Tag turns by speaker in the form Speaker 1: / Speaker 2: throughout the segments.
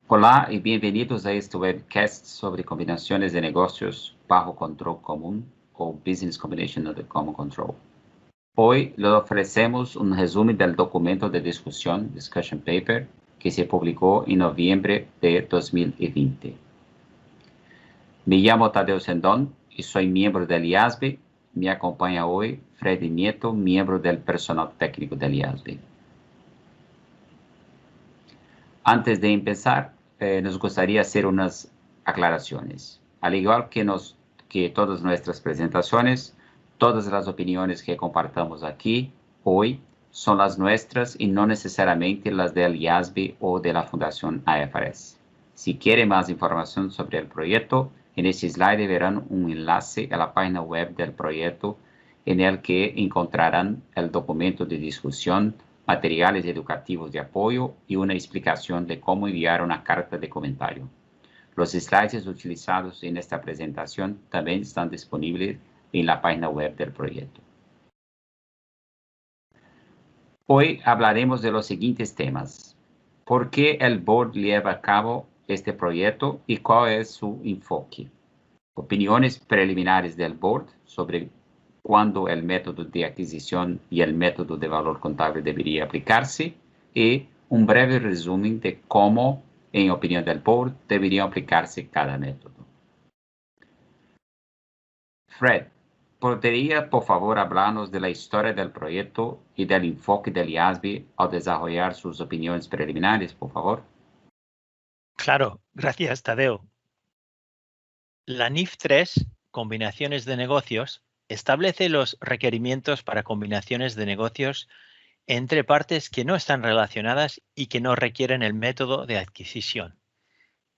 Speaker 1: Hola y bienvenidos a este webcast sobre combinaciones de negocios bajo control común o Business Combination Under Common Control. Hoy le ofrecemos un resumen del documento de discusión, Discussion Paper, que se publicó en noviembre de 2020. Me llamo Tadeu Sendón y soy miembro del IASB. Me acompaña hoy Freddy Nieto, miembro del personal técnico del IASB. Antes de empezar, nos gustaría hacer unas aclaraciones. Al igual que todas nuestras presentaciones, todas las opiniones que compartamos aquí hoy son las nuestras y no necesariamente las del IASB o de la Fundación AFRS. Si quiere más información sobre el proyecto, en este slide verán un enlace a la página web del proyecto en el que encontrarán el documento de discusión, materiales educativos de apoyo y una explicación de cómo enviar una carta de comentario. Los slides utilizados en esta presentación también están disponibles en la página web del proyecto. Hoy hablaremos de los siguientes temas. ¿Por qué el board lleva a cabo este proyecto y cuál es su enfoque? Opiniones preliminares del board sobre cuándo el método de adquisición y el método de valor contable debería aplicarse y un breve resumen de cómo, en opinión del board, debería aplicarse cada método. Fred, ¿podría por favor hablarnos de la historia del proyecto y del enfoque del IASB al desarrollar sus opiniones preliminares, por favor?
Speaker 2: Claro, gracias, Tadeo. La NIF 3, Combinaciones de Negocios, establece los requerimientos para combinaciones de negocios entre partes que no están relacionadas y que no requieren el método de adquisición.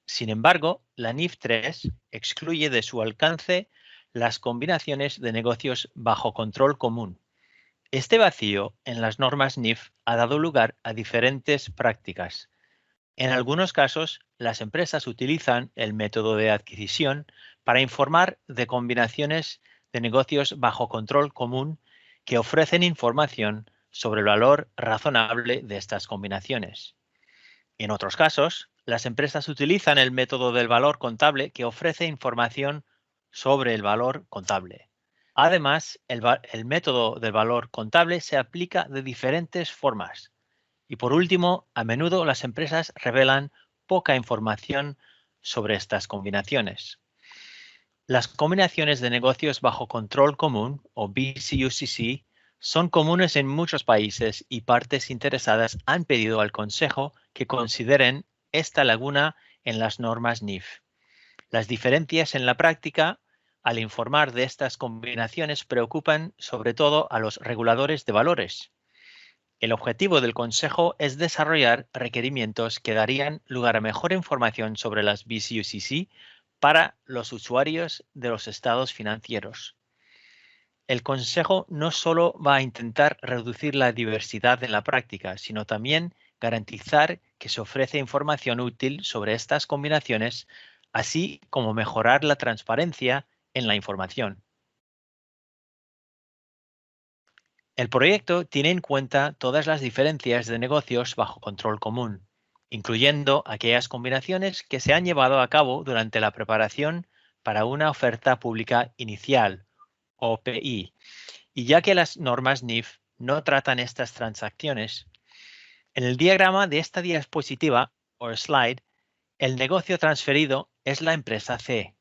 Speaker 2: Sin embargo, la NIF 3 excluye de su alcance las combinaciones de negocios bajo control común. Este vacío en las normas NIF ha dado lugar a diferentes prácticas. En algunos casos, las empresas utilizan el método de adquisición para informar de combinaciones de negocios bajo control común que ofrecen información sobre el valor razonable de estas combinaciones. En otros casos, las empresas utilizan el método del valor contable que ofrece información sobre el valor contable. Además, el método del valor contable se aplica de diferentes formas. Y por último, a menudo las empresas revelan poca información sobre estas combinaciones. Las combinaciones de negocios bajo control común, o BCUCC, son comunes en muchos países y partes interesadas han pedido al Consejo que consideren esta laguna en las normas NIF. Las diferencias en la práctica al informar de estas combinaciones preocupan sobre todo a los reguladores de valores. El objetivo del Consejo es desarrollar requerimientos que darían lugar a mejor información sobre las BCUCC para los usuarios de los estados financieros. El Consejo no solo va a intentar reducir la diversidad en la práctica, sino también garantizar que se ofrece información útil sobre estas combinaciones, así como mejorar la transparencia en la información. El proyecto tiene en cuenta todas las diferencias de negocios bajo control común, incluyendo aquellas combinaciones que se han llevado a cabo durante la preparación para una oferta pública inicial, OPI, y ya que las normas NIF no tratan estas transacciones, en el diagrama de esta diapositiva, o slide, el negocio transferido es la empresa C.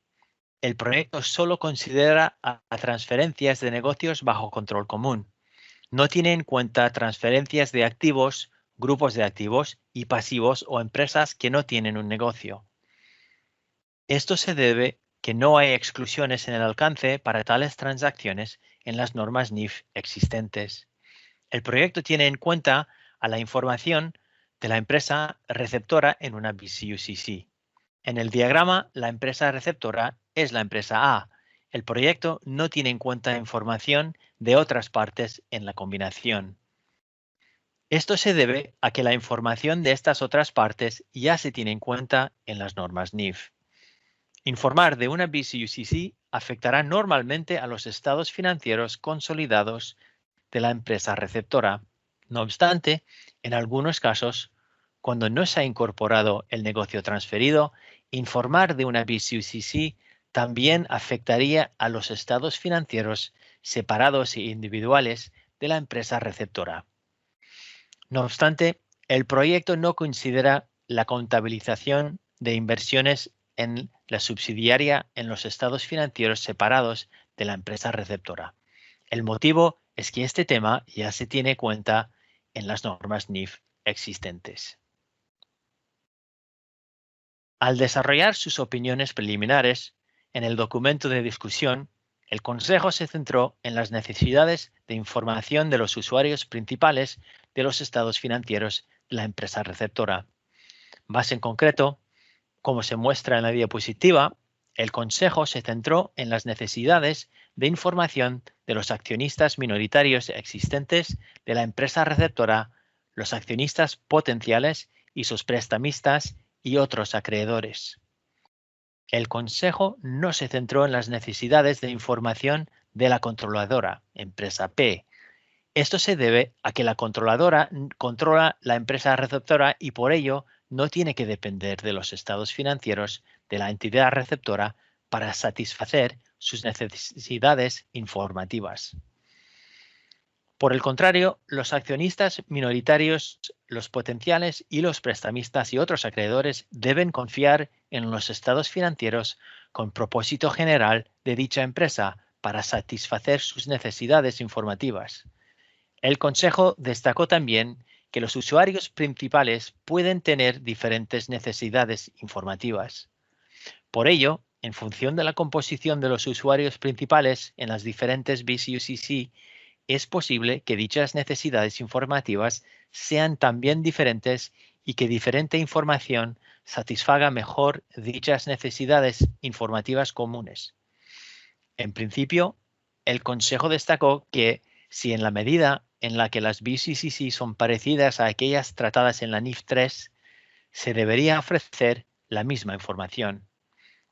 Speaker 2: El proyecto solo considera a transferencias de negocios bajo control común. No tiene en cuenta transferencias de activos, grupos de activos y pasivos o empresas que no tienen un negocio. Esto se debe que no hay exclusiones en el alcance para tales transacciones en las normas NIF existentes. El proyecto tiene en cuenta a la información de la empresa receptora en una BCUCC. En el diagrama, la empresa receptora es la empresa A. El proyecto no tiene en cuenta información de otras partes en la combinación. Esto se debe a que la información de estas otras partes ya se tiene en cuenta en las normas NIF. Informar de una BCUCC afectará normalmente a los estados financieros consolidados de la empresa receptora. No obstante, en algunos casos, cuando no se ha incorporado el negocio transferido, informar de una BCUCC también afectaría a los estados financieros separados e individuales de la empresa receptora. No obstante, el proyecto no considera la contabilización de inversiones en la subsidiaria en los estados financieros separados de la empresa receptora. El motivo es que este tema ya se tiene en cuenta en las normas NIF existentes. Al desarrollar sus opiniones preliminares en el documento de discusión, el Consejo se centró en las necesidades de información de los usuarios principales de los estados financieros de la empresa receptora. Más en concreto, como se muestra en la diapositiva, el Consejo se centró en las necesidades de información de los accionistas minoritarios existentes de la empresa receptora, los accionistas potenciales y sus prestamistas y otros acreedores. El Consejo no se centró en las necesidades de información de la controladora, empresa P. Esto se debe a que la controladora controla la empresa receptora y por ello no tiene que depender de los estados financieros de la entidad receptora para satisfacer sus necesidades informativas. Por el contrario, los accionistas minoritarios, los potenciales y los prestamistas y otros acreedores deben confiar en los estados financieros con propósito general de dicha empresa para satisfacer sus necesidades informativas. El Consejo destacó también que los usuarios principales pueden tener diferentes necesidades informativas. Por ello, en función de la composición de los usuarios principales en las diferentes BCUCC, es posible que dichas necesidades informativas sean también diferentes y que diferente información satisfaga mejor dichas necesidades informativas comunes. En principio, el Consejo destacó que si en la medida en la que las BCCC son parecidas a aquellas tratadas en la NIF 3, se debería ofrecer la misma información.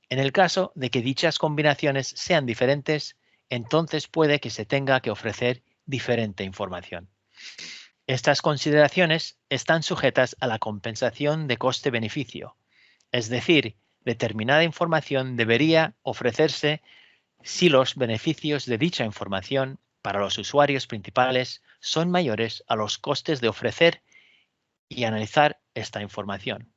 Speaker 2: En el caso de que dichas combinaciones sean diferentes, entonces puede que se tenga que ofrecer diferente información. Estas consideraciones están sujetas a la compensación de coste-beneficio, es decir, determinada información debería ofrecerse si los beneficios de dicha información para los usuarios principales son mayores a los costes de ofrecer y analizar esta información.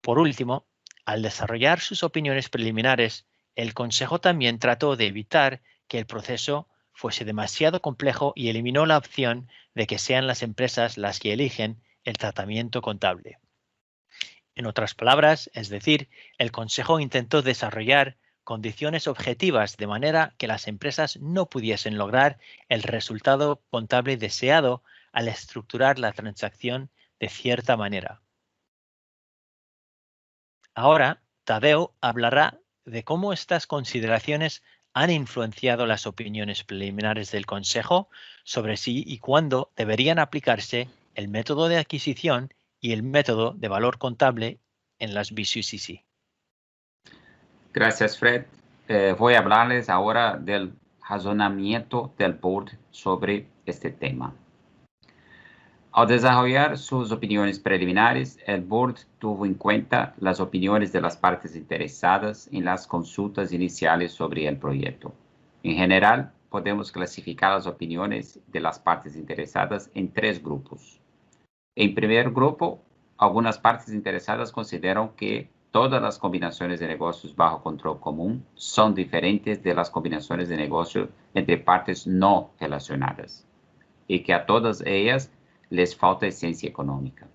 Speaker 2: Por último, al desarrollar sus opiniones preliminares, el Consejo también trató de evitar que el proceso fuese demasiado complejo y eliminó la opción de que sean las empresas las que eligen el tratamiento contable. En otras palabras, es decir, el Consejo intentó desarrollar condiciones objetivas de manera que las empresas no pudiesen lograr el resultado contable deseado al estructurar la transacción de cierta manera. Ahora, Tadeo hablará de cómo estas consideraciones han influenciado las opiniones preliminares del Consejo sobre si y cuándo deberían aplicarse el método de adquisición y el método de valor contable en las BCUCC.
Speaker 1: Gracias, Fred. Voy a hablarles ahora del razonamiento del board sobre este tema. Al desarrollar sus opiniones preliminares, el board tuvo en cuenta las opiniones de las partes interesadas en las consultas iniciales sobre el proyecto. En general, podemos clasificar las opiniones de las partes interesadas en tres grupos. En primer grupo, algunas partes interesadas consideran que todas las combinaciones de negocios bajo control común son diferentes de las combinaciones de negocios entre partes no relacionadas y que a todas ellas les falta esencia económica.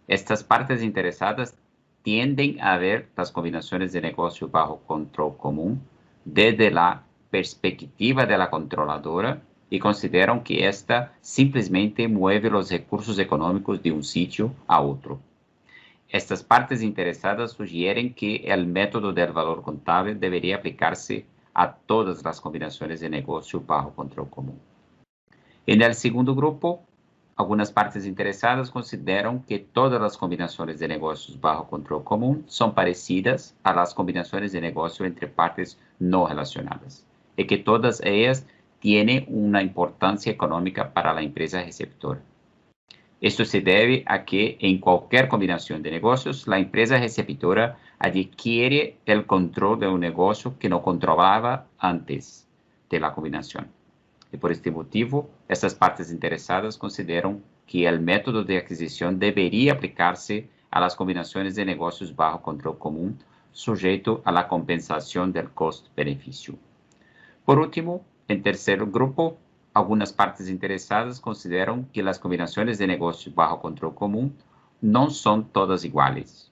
Speaker 1: Estas partes interesadas tienden a ver las combinaciones de negocio bajo control común desde la perspectiva de la controladora y consideran que ésta simplemente mueve los recursos económicos de un sitio a otro. Estas partes interesadas sugieren que el método del valor contable debería aplicarse a todas las combinaciones de negocio bajo control común. En el segundo grupo, algunas partes interesadas consideran que todas las combinaciones de negocios bajo control común son parecidas a las combinaciones de negocio entre partes no relacionadas y que todas ellas tienen una importancia económica para la empresa receptora. Esto se debe a que en cualquier combinación de negocios, la empresa receptora adquiere el control de un negocio que no controlaba antes de la combinación. Y por este motivo, estas partes interesadas consideran que el método de adquisición debería aplicarse a las combinaciones de negocios bajo control común, sujeto a la compensación del costo-beneficio. Por último, en tercer grupo, algunas partes interesadas consideran que las combinaciones de negocios bajo control común no son todas iguales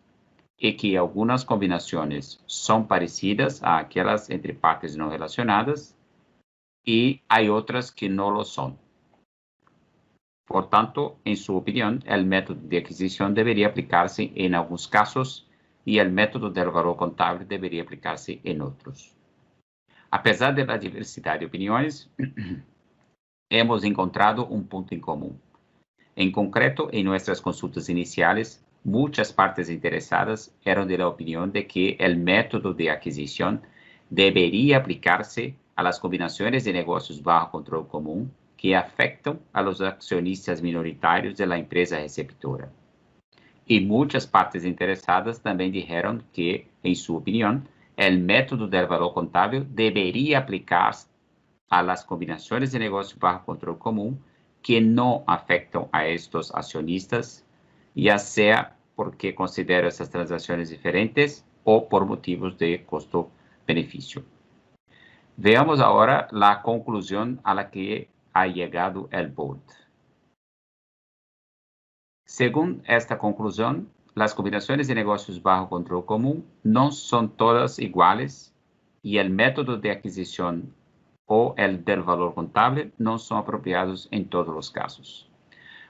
Speaker 1: y que algunas combinaciones son parecidas a aquellas entre partes no relacionadas y hay otras que no lo son. Por tanto, en su opinión, el método de adquisición debería aplicarse en algunos casos y el método del valor contable debería aplicarse en otros. A pesar de la diversidad de opiniones, hemos encontrado un punto en común. En concreto, en nuestras consultas iniciales, muchas partes interesadas eran de la opinión de que el método de adquisición debería aplicarse a las combinaciones de negocios bajo control común que afectan a los accionistas minoritarios de la empresa receptora. Y muchas partes interesadas también dijeron que, en su opinión, el método del valor contable debería aplicarse a las combinaciones de negocios bajo control común que no afectan a estos accionistas, ya sea porque considero esas transacciones diferentes o por motivos de costo-beneficio. Veamos ahora la conclusión a la que ha llegado el board. Según esta conclusión, las combinaciones de negocios bajo control común no son todas iguales y el método de adquisición o el del valor contable no son apropiados en todos los casos.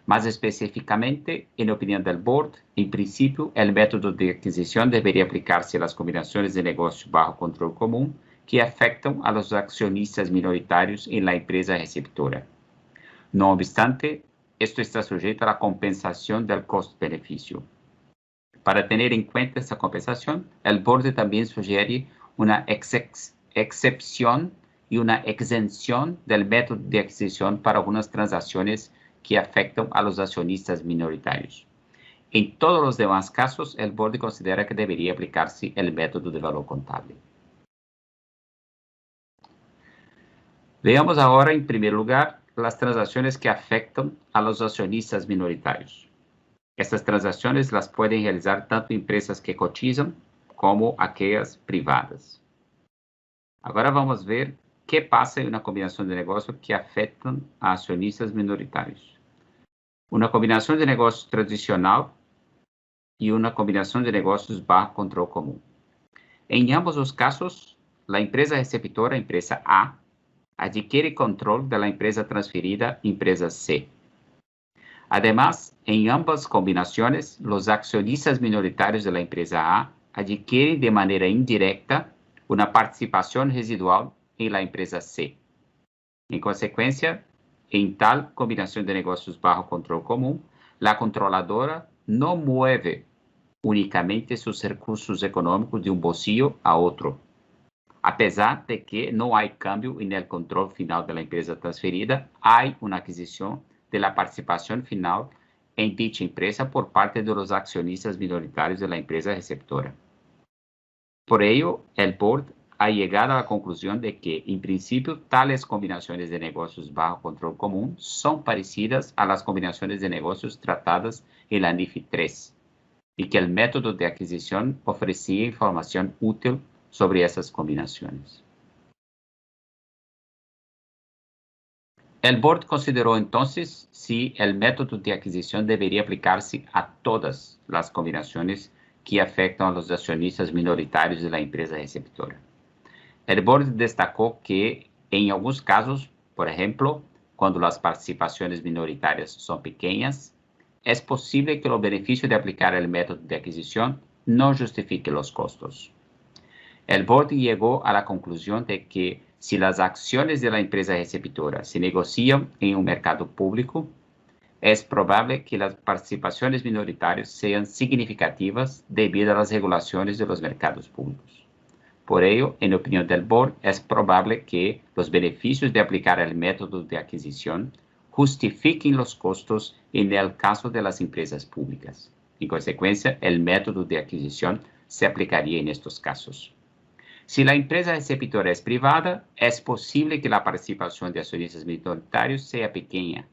Speaker 1: Más específicamente, en opinión del board, en principio, el método de adquisición debería aplicarse a las combinaciones de negocios bajo control común que afectan a los accionistas minoritarios en la empresa receptora. No obstante, esto está sujeto a la compensación del costo-beneficio. Para tener en cuenta esta compensación, el board también sugiere una excepción y una exención del método de adquisición para algunas transacciones que afectan a los accionistas minoritarios. En todos los demás casos, el board considera que debería aplicarse el método de valor contable. Veamos ahora, en primer lugar, las transacciones que afectan a los accionistas minoritarios. Estas transacciones las pueden realizar tanto empresas que cotizan como aquellas privadas. Ahora vamos a ver qué pasa en una combinación de negocios que afectan a accionistas minoritarios. Una combinación de negocios tradicional y una combinación de negocios bajo control común. En ambos los casos, la empresa receptora, empresa A, adquiere control de la empresa transferida, empresa C. Además, en ambas combinaciones, los accionistas minoritarios de la empresa A adquieren de manera indirecta una participación residual en la empresa C. En consecuencia, en tal combinación de negocios bajo control común, la controladora no mueve únicamente sus recursos económicos de un bolsillo a otro. A pesar de que no hay cambio en el control final de la empresa transferida, hay una adquisición de la participación final en dicha empresa por parte de los accionistas minoritarios de la empresa receptora. Por ello, el board ha llegado a la conclusión de que, en principio, tales combinaciones de negocios bajo control común son parecidas a las combinaciones de negocios tratadas en la NIF 3 y que el método de adquisición ofrecía información útil sobre esas combinaciones. El board consideró entonces si el método de adquisición debería aplicarse a todas las combinaciones que afectan a los accionistas minoritarios de la empresa receptora. El board destacó que en algunos casos, por ejemplo, cuando las participaciones minoritarias son pequeñas, es posible que el beneficio de aplicar el método de adquisición no justifique los costos. El board llegó a la conclusión de que si las acciones de la empresa receptora se negocian en un mercado público, es probable que las participaciones minoritarias sean significativas debido a las regulaciones de los mercados públicos. Por ello, en opinión del board, es probable que los beneficios de aplicar el método de adquisición justifiquen los costos en el caso de las empresas públicas. En consecuencia, el método de adquisición se aplicaría en estos casos. Si la empresa receptora es privada, es posible que la participación de accionistas minoritarios sea pequeña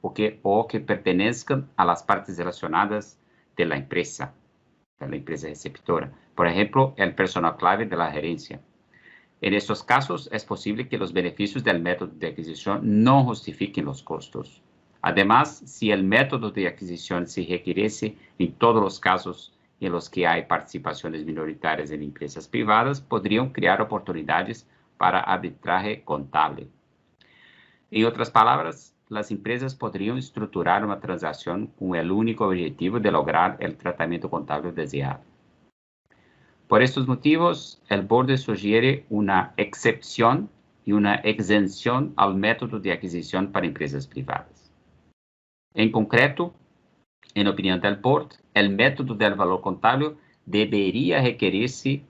Speaker 1: o que pertenezcan a las partes relacionadas de la empresa receptora. Por ejemplo, el personal clave de la gerencia. En estos casos, es posible que los beneficios del método de adquisición no justifiquen los costos. Además, si el método de adquisición se requiriese en todos los casos en los que hay participaciones minoritarias en empresas privadas, podrían crear oportunidades para arbitraje contable. En otras palabras, las empresas podrían estructurar una transacción con el único objetivo de lograr el tratamiento contable deseado. Por estos motivos, el Board sugiere una excepción y una exención al método de adquisición para empresas privadas. En concreto, en opinión del Board, el método del valor contable debería requerirse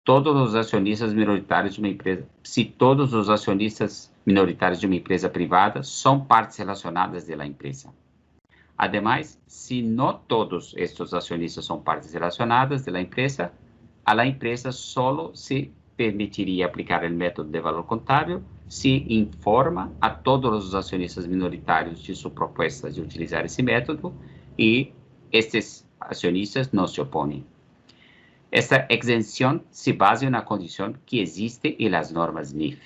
Speaker 1: todos los accionistas minoritarios de una empresa, si todos los accionistas minoritarios de una empresa privada son partes relacionadas de la empresa. Además, si no todos estos accionistas son partes relacionadas de la empresa, a la empresa solo se permitiría aplicar el método de valor contable si informa a todos los accionistas minoritarios de su propuesta de utilizar ese método y estos accionistas no se oponen. Esta exención se basa en una condición que existe en las normas NIF.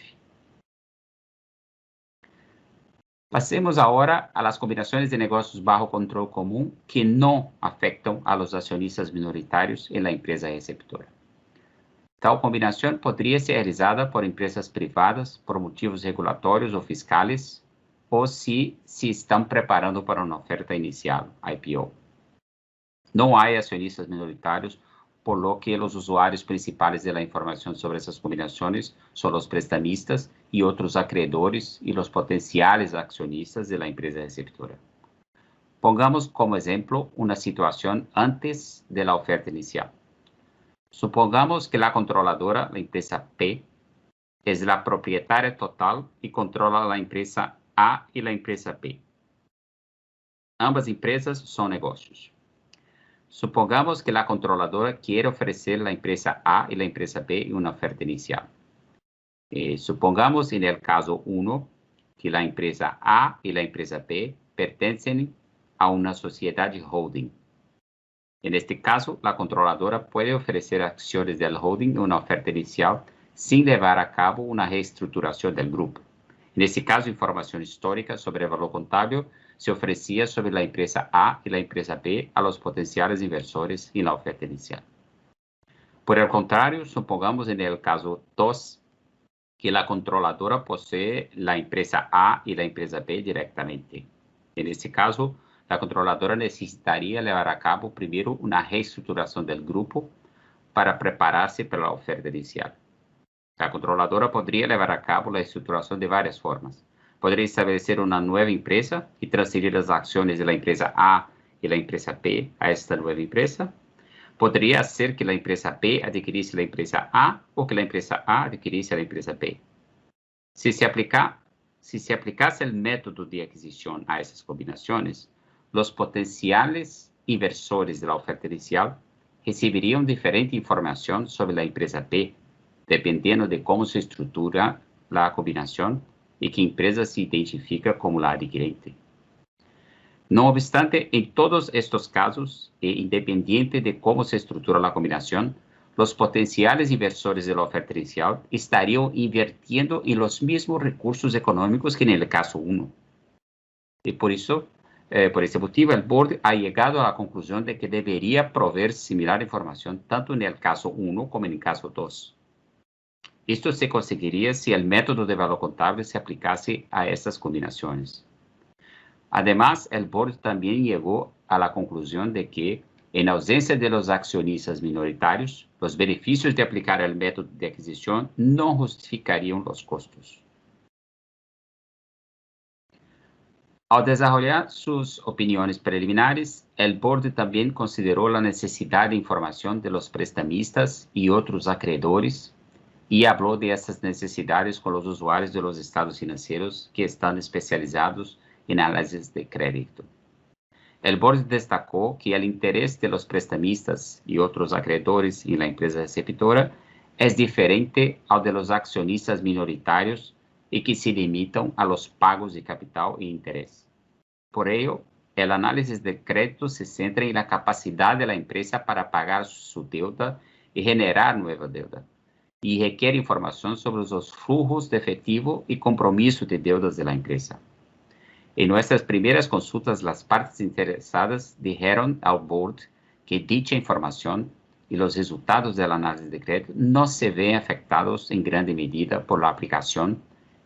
Speaker 1: Pasemos ahora a las combinaciones de negocios bajo control común que no afectan a los accionistas minoritarios en la empresa receptora. Tal combinación podría ser realizada por empresas privadas por motivos regulatorios o fiscales o si se están preparando para una oferta inicial, IPO. No hay accionistas minoritarios, por lo que los usuarios principales de la información sobre esas combinaciones son los prestamistas y otros acreedores y los potenciales accionistas de la empresa receptora. Pongamos como ejemplo una situación antes de la oferta inicial. Supongamos que la controladora, la empresa P, es la propietaria total y controla la empresa A y la empresa B. Ambas empresas son negocios. Supongamos que la controladora quiere ofrecer la empresa A y la empresa B una oferta inicial. Supongamos en el caso 1 que la empresa A y la empresa B pertenecen a una sociedad holding. En este caso, la controladora puede ofrecer acciones del holding en una oferta inicial sin llevar a cabo una reestructuración del grupo. En este caso, información histórica sobre el valor contable se ofrecía sobre la empresa A y la empresa B a los potenciales inversores en la oferta inicial. Por el contrario, supongamos en el caso 2 que la controladora posee la empresa A y la empresa B directamente. En este caso, la controladora necesitaría llevar a cabo primero una reestructuración del grupo para prepararse para la oferta inicial. La controladora podría llevar a cabo la reestructuración de varias formas. Podría establecer una nueva empresa y transferir las acciones de la empresa A y la empresa B a esta nueva empresa. Podría hacer que la empresa B adquiriese la empresa A o que la empresa A adquiriese la empresa B. Si se aplicase el método de adquisición a esas combinaciones, los potenciales inversores de la oferta inicial recibirían diferente información sobre la empresa B, dependiendo de cómo se estructura la combinación y qué empresa se identifica como la adquirente. No obstante, en todos estos casos, e independiente de cómo se estructura la combinación, los potenciales inversores de la oferta inicial estarían invirtiendo en los mismos recursos económicos que en el caso 1. Y por ese motivo, el Board ha llegado a la conclusión de que debería proveer similar información tanto en el caso 1 como en el caso 2. Esto se conseguiría si el método de valor contable se aplicase a estas combinaciones. Además, el Board también llegó a la conclusión de que, en ausencia de los accionistas minoritarios, los beneficios de aplicar el método de adquisición no justificarían los costos. Al desarrollar sus opiniones preliminares, el Board también consideró la necesidad de información de los prestamistas y otros acreedores y habló de estas necesidades con los usuarios de los estados financieros que están especializados en análisis de crédito. El board destacó que el interés de los prestamistas y otros acreedores en la empresa receptora es diferente al de los accionistas minoritarios y que se limitan a los pagos de capital e interés. Por ello, el análisis del crédito se centra en la capacidad de la empresa para pagar su deuda y generar nueva deuda, y requiere información sobre los flujos de efectivo y compromiso de deudas de la empresa. En nuestras primeras consultas, las partes interesadas dijeron al board que dicha información y los resultados del análisis de crédito no se ven afectados en grande medida por la aplicación,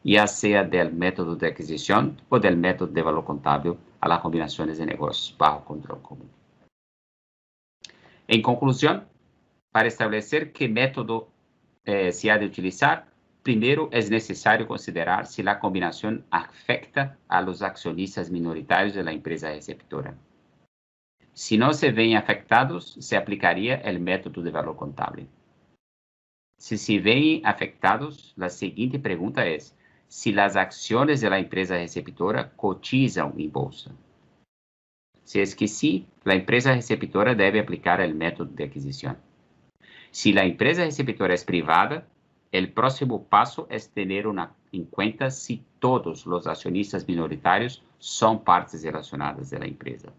Speaker 1: ya sea del método de adquisición o del método de valor contable a las combinaciones de negocios bajo control común. En conclusión, para establecer qué método se ha de utilizar, primero es necesario considerar si la combinación afecta a los accionistas minoritarios de la empresa receptora. Si no se ven afectados, se aplicaría el método de valor contable. Si se ven afectados, la siguiente pregunta es si las acciones de la empresa receptora cotizan en bolsa. Si es que sí, la empresa receptora debe aplicar el método de adquisición. Si la empresa receptora es privada, el próximo paso es tener en cuenta si todos los accionistas minoritarios son partes relacionadas de la empresa.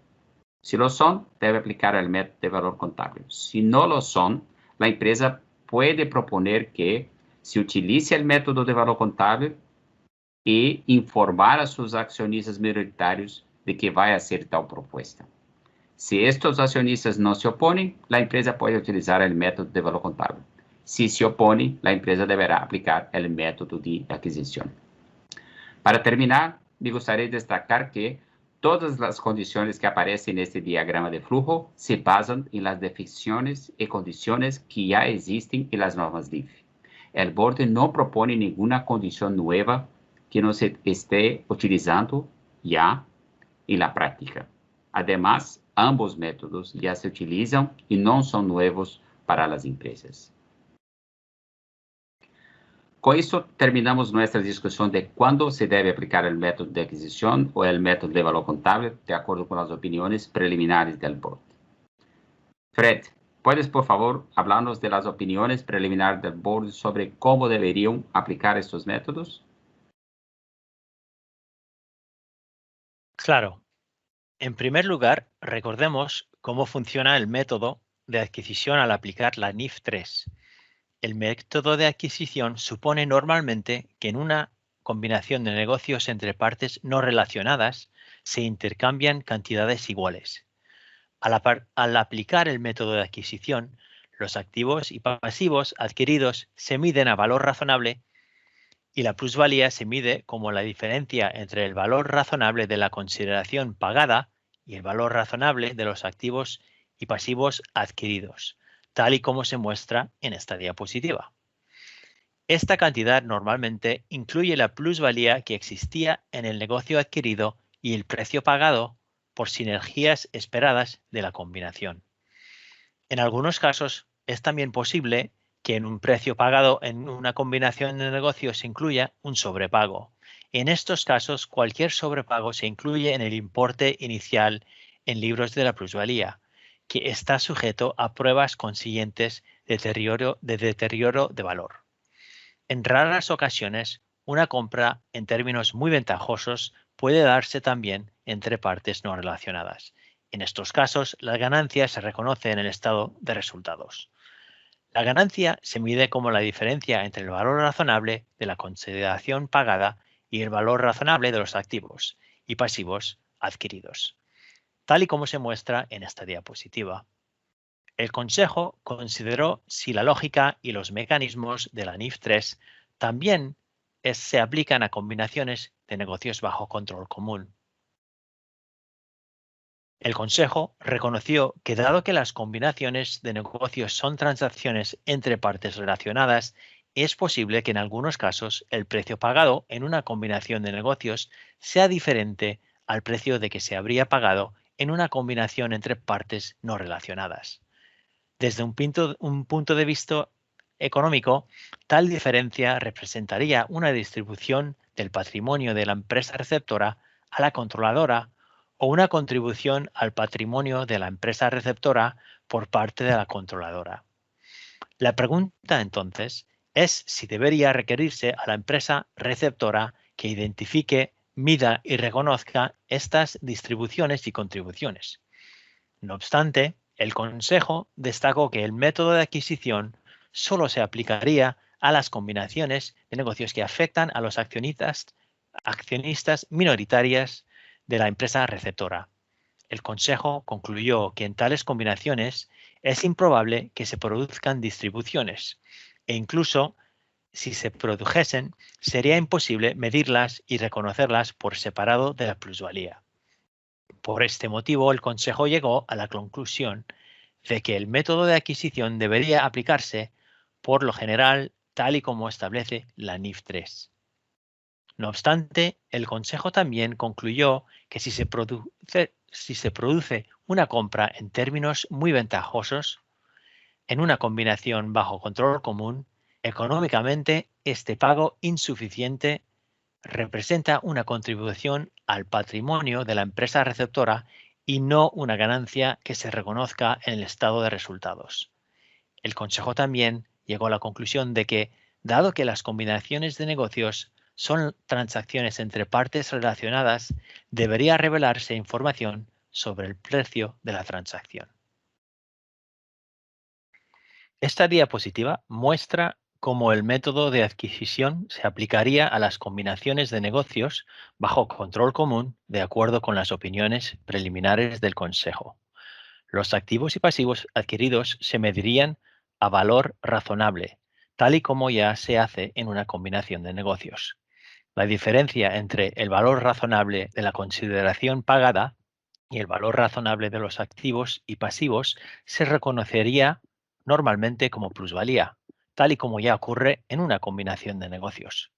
Speaker 1: Si lo son, debe aplicar el método de valor contable. Si no lo son, la empresa puede proponer que se utilice el método de valor contable y informar a sus accionistas minoritarios de que va a hacer tal propuesta. Si estos accionistas no se oponen, la empresa puede utilizar el método de valor contable. Si se opone, la empresa deberá aplicar el método de adquisición. Para terminar, me gustaría destacar que todas las condiciones que aparecen en este diagrama de flujo se basan en las definiciones y condiciones que ya existen en las normas LIFE. El board no propone ninguna condición nueva que no se esté utilizando ya en la práctica. Además, ambos métodos ya se utilizan y no son nuevos para las empresas. Con esto terminamos nuestra discusión de cuándo se debe aplicar el método de adquisición o el método de valor contable de acuerdo con las opiniones preliminares del board. Fred, ¿puedes por favor hablarnos de las opiniones preliminares del board sobre cómo deberían aplicar estos métodos?
Speaker 2: Claro. En primer lugar, recordemos cómo funciona el método de adquisición al aplicar la NIF 3. El método de adquisición supone normalmente que en una combinación de negocios entre partes no relacionadas se intercambian cantidades iguales. Al aplicar el método de adquisición, los activos y pasivos adquiridos se miden a valor razonable y la plusvalía se mide como la diferencia entre el valor razonable de la consideración pagada y el valor razonable de los activos y pasivos adquiridos, tal y como se muestra en esta diapositiva. Esta cantidad normalmente incluye la plusvalía que existía en el negocio adquirido y el precio pagado por sinergias esperadas de la combinación. En algunos casos es también posible que en un precio pagado en una combinación de negocios se incluya un sobrepago. En estos casos, cualquier sobrepago se incluye en el importe inicial en libros de la plusvalía, que está sujeto a pruebas consiguientes de deterioro de valor. En raras ocasiones, una compra en términos muy ventajosos puede darse también entre partes no relacionadas. En estos casos, la ganancia se reconoce en el estado de resultados. La ganancia se mide como la diferencia entre el valor razonable de la consideración pagada y el valor razonable de los activos y pasivos adquiridos, tal y como se muestra en esta diapositiva. El Consejo consideró si la lógica y los mecanismos de la NIF 3 también se aplican a combinaciones de negocios bajo control común. El Consejo reconoció que dado que las combinaciones de negocios son transacciones entre partes relacionadas, es posible que en algunos casos el precio pagado en una combinación de negocios sea diferente al precio de que se habría pagado en una combinación entre partes no relacionadas. Desde un punto de vista económico, tal diferencia representaría una distribución del patrimonio de la empresa receptora a la controladora o una contribución al patrimonio de la empresa receptora por parte de la controladora. La pregunta entonces es si debería requerirse a la empresa receptora que identifique, mida y reconozca estas distribuciones y contribuciones. No obstante, el Consejo destacó que el método de adquisición solo se aplicaría a las combinaciones de negocios que afectan a los accionistas minoritarias de la empresa receptora. El Consejo concluyó que en tales combinaciones es improbable que se produzcan distribuciones e incluso si se produjesen sería imposible medirlas y reconocerlas por separado de la plusvalía. Por este motivo, el Consejo llegó a la conclusión de que el método de adquisición debería aplicarse por lo general tal y como establece la NIF 3. No obstante, el Consejo también concluyó que si se produce una compra en términos muy ventajosos, en una combinación bajo control común, económicamente este pago insuficiente representa una contribución al patrimonio de la empresa receptora y no una ganancia que se reconozca en el estado de resultados. El Consejo también llegó a la conclusión de que, dado que las combinaciones de negocios son transacciones entre partes relacionadas, debería revelarse información sobre el precio de la transacción. Esta diapositiva muestra cómo el método de adquisición se aplicaría a las combinaciones de negocios bajo control común de acuerdo con las opiniones preliminares del Consejo. Los activos y pasivos adquiridos se medirían a valor razonable, tal y como ya se hace en una combinación de negocios. La diferencia entre el valor razonable de la consideración pagada y el valor razonable de los activos y pasivos se reconocería normalmente como plusvalía, tal y como ya ocurre en una combinación de negocios.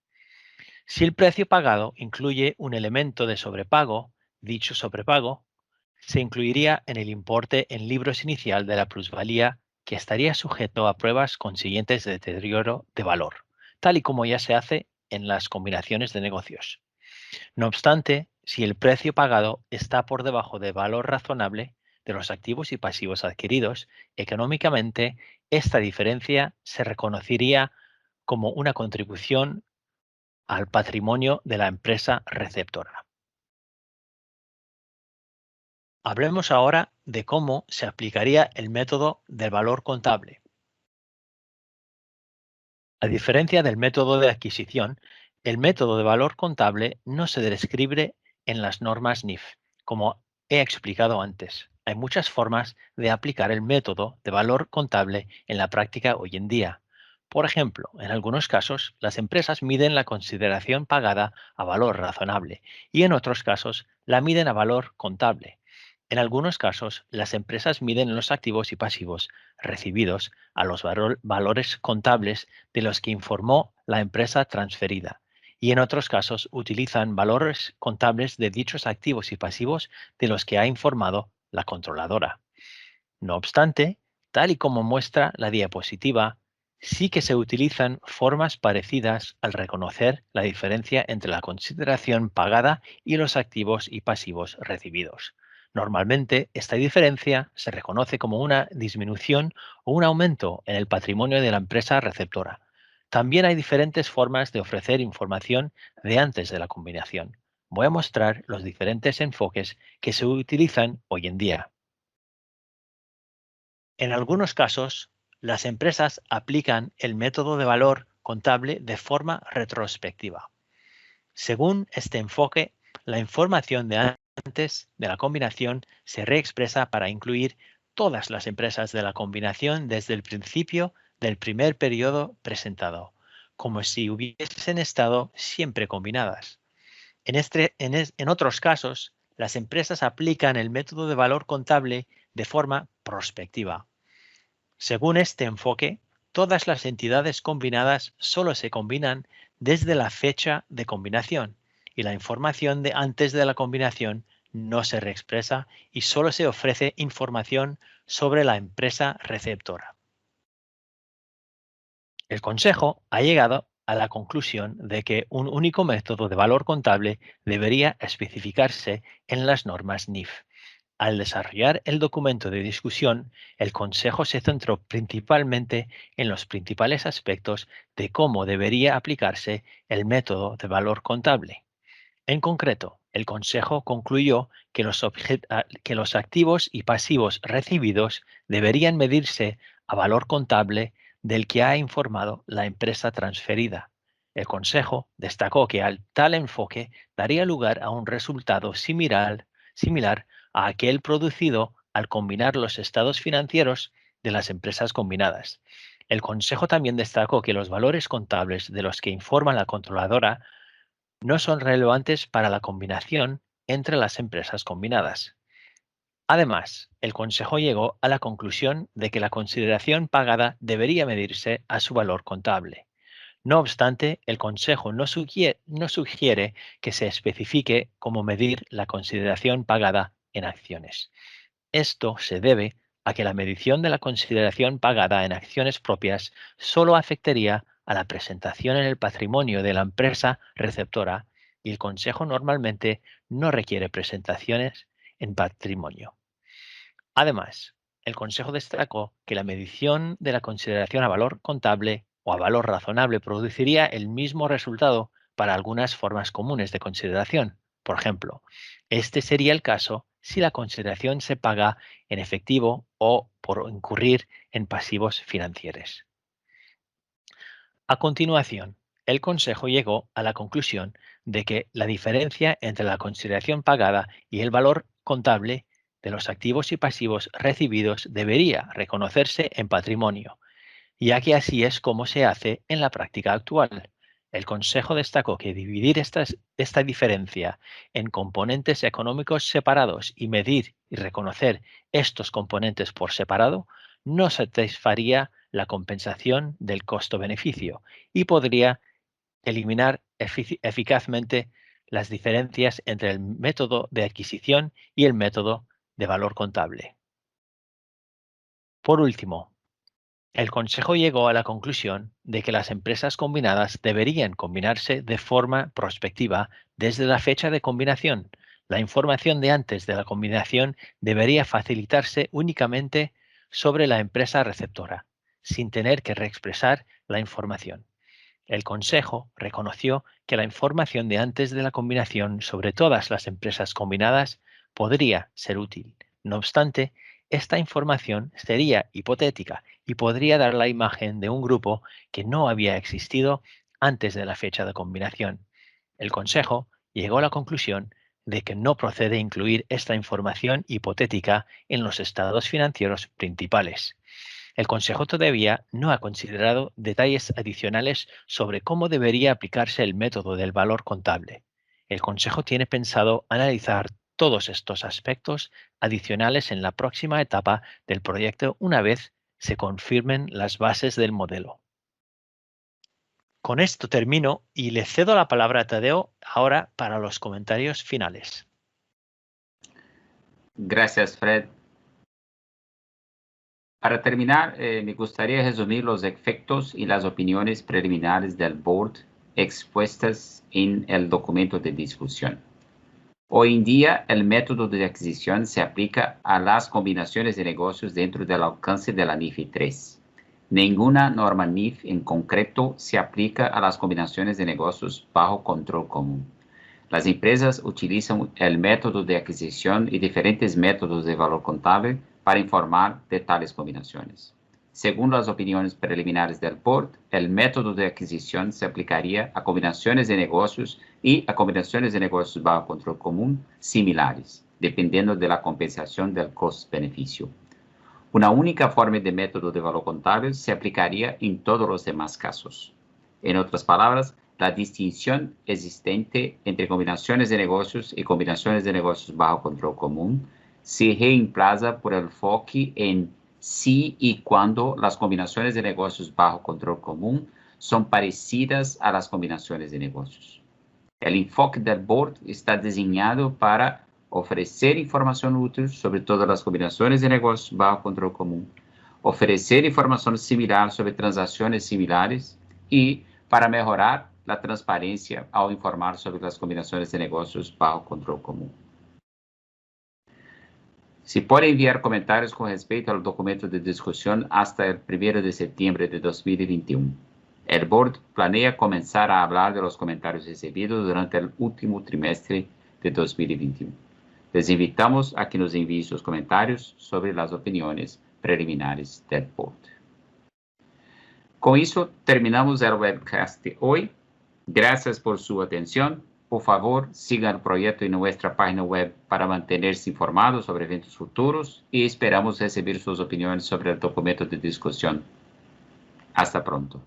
Speaker 2: Si el precio pagado incluye un elemento de sobrepago, dicho sobrepago se incluiría en el importe en libros inicial de la plusvalía que estaría sujeto a pruebas consiguientes de deterioro de valor, tal y como ya se hace en las combinaciones de negocios. No obstante, si el precio pagado está por debajo del valor razonable de los activos y pasivos adquiridos, económicamente esta diferencia se reconocería como una contribución al patrimonio de la empresa receptora. Hablemos ahora de cómo se aplicaría el método del valor contable. A diferencia del método de adquisición, el método de valor contable no se describe en las normas NIF, como he explicado antes. Hay muchas formas de aplicar el método de valor contable en la práctica hoy en día. Por ejemplo, en algunos casos, las empresas miden la consideración pagada a valor razonable y en otros casos la miden a valor contable. En algunos casos, las empresas miden los activos y pasivos recibidos a los valores contables de los que informó la empresa transferida y en otros casos utilizan valores contables de dichos activos y pasivos de los que ha informado la controladora. No obstante, tal y como muestra la diapositiva, sí que se utilizan formas parecidas al reconocer la diferencia entre la consideración pagada y los activos y pasivos recibidos. Normalmente, esta diferencia se reconoce como una disminución o un aumento en el patrimonio de la empresa receptora. También hay diferentes formas de ofrecer información de antes de la combinación. Voy a mostrar los diferentes enfoques que se utilizan hoy en día. En algunos casos, las empresas aplican el método de valor contable de forma retrospectiva. Según este enfoque, la información de antes de la combinación se reexpresa para incluir todas las empresas de la combinación desde el principio del primer periodo presentado, como si hubiesen estado siempre combinadas. En otros casos, las empresas aplican el método de valor contable de forma prospectiva. Según este enfoque, todas las entidades combinadas solo se combinan desde la fecha de combinación y la información de antes de la combinación no se reexpresa y solo se ofrece información sobre la empresa receptora. El Consejo ha llegado a la conclusión de que un único método de valor contable debería especificarse en las normas NIF. Al desarrollar el documento de discusión, el Consejo se centró principalmente en los principales aspectos de cómo debería aplicarse el método de valor contable. En concreto, el Consejo concluyó que los activos y pasivos recibidos deberían medirse a valor contable del que ha informado la empresa transferida. El Consejo destacó que tal enfoque daría lugar a un resultado similar a aquel producido al combinar los estados financieros de las empresas combinadas. El Consejo también destacó que los valores contables de los que informa la controladora no son relevantes para la combinación entre las empresas combinadas. Además, el Consejo llegó a la conclusión de que la consideración pagada debería medirse a su valor contable. No obstante, el Consejo no sugiere que se especifique cómo medir la consideración pagada en acciones. Esto se debe a que la medición de la consideración pagada en acciones propias solo afectaría a la presentación en el patrimonio de la empresa receptora y el Consejo normalmente no requiere presentaciones en patrimonio. Además, el Consejo destacó que la medición de la consideración a valor contable o a valor razonable produciría el mismo resultado para algunas formas comunes de consideración. Por ejemplo, este sería el caso si la consideración se paga en efectivo o por incurrir en pasivos financieros. A continuación, el Consejo llegó a la conclusión de que la diferencia entre la consideración pagada y el valor contable de los activos y pasivos recibidos debería reconocerse en patrimonio, ya que así es como se hace en la práctica actual. El Consejo destacó que dividir esta diferencia en componentes económicos separados y medir y reconocer estos componentes por separado no satisfaría la compensación del costo-beneficio y podría eliminar eficazmente las diferencias entre el método de adquisición y el método de valor contable. Por último, el Consejo llegó a la conclusión de que las empresas combinadas deberían combinarse de forma prospectiva desde la fecha de combinación. La información de antes de la combinación debería facilitarse únicamente sobre la empresa receptora, sin tener que reexpresar la información. El Consejo reconoció que la información de antes de la combinación sobre todas las empresas combinadas podría ser útil. No obstante, esta información sería hipotética y podría dar la imagen de un grupo que no había existido antes de la fecha de combinación. El Consejo llegó a la conclusión de que no procede incluir esta información hipotética en los estados financieros principales. El Consejo todavía no ha considerado detalles adicionales sobre cómo debería aplicarse el método del valor contable. El Consejo tiene pensado analizar todos estos aspectos adicionales en la próxima etapa del proyecto una vez se confirmen las bases del modelo. Con esto termino y le cedo la palabra a Tadeo ahora para los comentarios finales.
Speaker 1: Gracias, Fred. Para terminar, me gustaría resumir los efectos y las opiniones preliminares del board expuestas en el documento de discusión. Hoy en día, el método de adquisición se aplica a las combinaciones de negocios dentro del alcance de la NIF 3. Ninguna norma NIF en concreto se aplica a las combinaciones de negocios bajo control común. Las empresas utilizan el método de adquisición y diferentes métodos de valor contable para informar de tales combinaciones. Según las opiniones preliminares del board, el método de adquisición se aplicaría a combinaciones de negocios y a combinaciones de negocios bajo control común similares, dependiendo de la compensación del costo-beneficio. Una única forma de método de valor contable se aplicaría en todos los demás casos. En otras palabras, la distinción existente entre combinaciones de negocios y combinaciones de negocios bajo control común se reemplaza por el enfoque en si y cuando las combinaciones de negocios bajo control común son parecidas a las combinaciones de negocios. El enfoque del board está diseñado para ofrecer información útil sobre todas las combinaciones de negocios bajo control común, ofrecer información similar sobre transacciones similares y para mejorar la transparencia al informar sobre las combinaciones de negocios bajo control común. Se puede enviar comentarios con respecto al documento de discusión hasta el 1 de septiembre de 2021. El board planea comenzar a hablar de los comentarios recibidos durante el último trimestre de 2021. Les invitamos a que nos envíen sus comentarios sobre las opiniones preliminares del board. Con eso terminamos el webcast de hoy. Gracias por su atención. Por favor, sigan el proyecto en nuestra página web para mantenerse informados sobre eventos futuros y esperamos recibir sus opiniones sobre el documento de discusión. Hasta pronto.